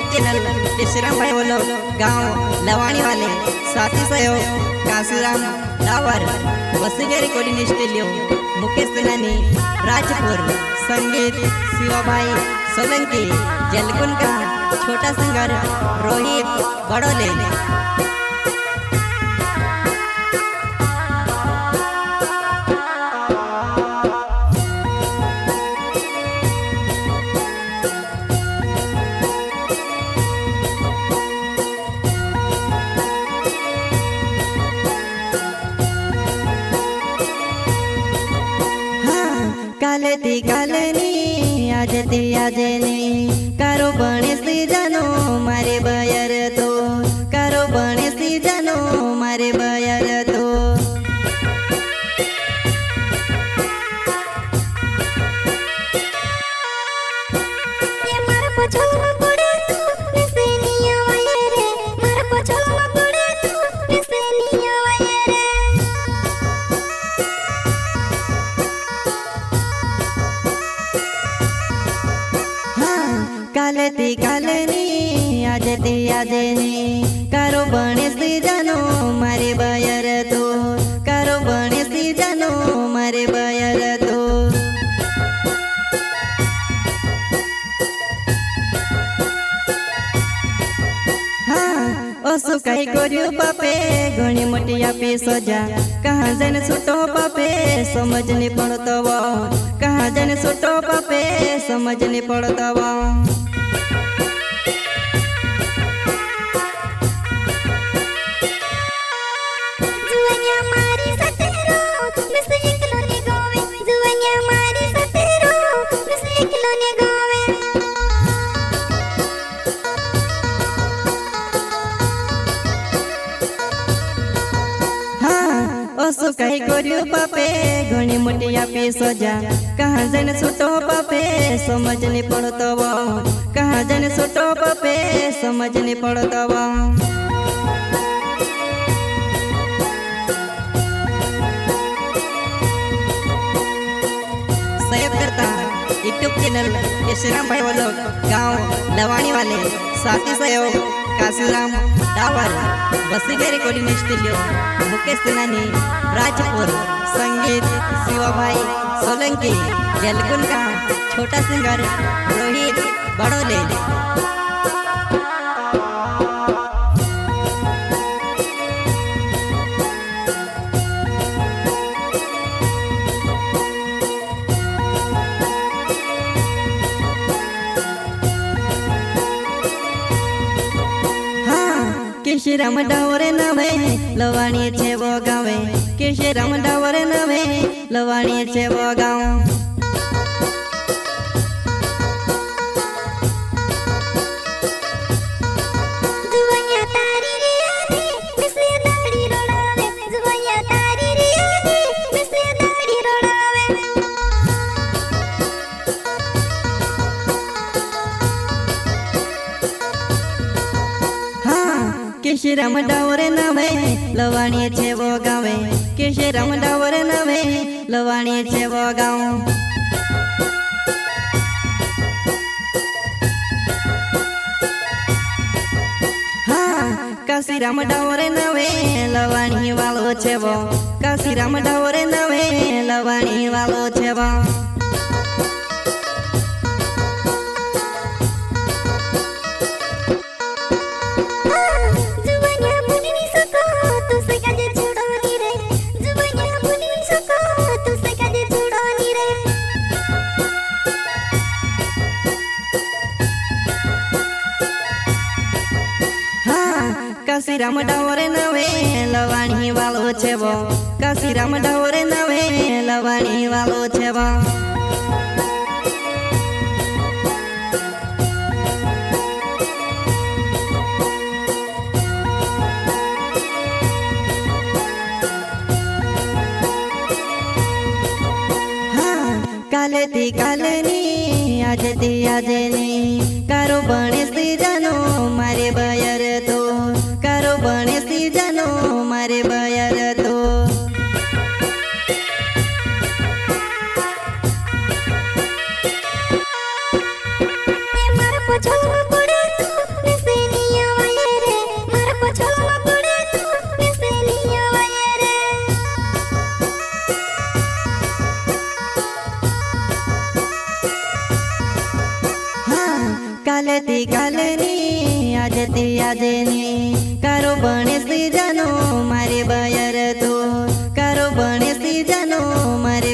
YouTube channel केशराम भाई बोलो गांव लवाणी वाले साथी सहयोग काशीराम डावर वसुगे रिकॉर्डिंग स्टूडियो मुकेश सेनानी राजपुर संगीत शिवाभाई सोलंकी जलकुन का छोटा सिंगर रोहित बड़ोले। कालती कालनी आजती आजनी कारो बणेसी जानो मारे बयर तो कारो बणेसी जानो मारे बयर तो कालती कालनी आजती आजनी कारो बणेसी जानो मारे बयर तो कारो बणेसी जानो मारे बयर तो हाँ ओसु कई कर्यु बापे घणी मोटी आपी सजा कहाँ जन छूटो बापे समझ नहीं पड़तो कहाँ जन छूटो बापे समझ नहीं पड़तो ओसु कई कर्यु बापे घणी मोटी आपी सजा कहाँ जन छूटो बापे समझ नहीं पड़तो कहाँ जन छूटो बापे समझ नहीं पड़तो सहयोग करता यूट्यूब चैनल केशराम भाई बोलो गांव लवाणी वाले साथी सहयोग काशीराम डावर वसुगे रिकॉर्डिंग स्टूडियो मुकेश सेनानी राजपुर संगीत शिवाभाई सोलंकी जलकुन का छोटा सिंगर रोहित बड़ोले। केशराम डावरे नवे लवाणी छे वो गावे केशराम डावरे नवे लवाणी छे वो गाँव केशराम डावरे नवे लवाणी छे वो गावे केशराम डावरे नवे लवाणी छे वो गाँव हाँ काशीराम डावरे नवे लवाणी वालो छे वो काशीराम डावरे नवे लवाणी वालो छे वो काशीराम डावरे नवे लवाणी वालो छे वो काशीराम डावरे नवे लवाणी वालो छे वो कालती कालनी आजती आजनी कारो बणेसी जानो मारे बयर तो कारो बणेसी जानो मारे बयर तो કાલેથી કાલની આજથી આજની કારો બણેશથી જાનો મારે બયર તો કારો બણેશથી જાનો મારે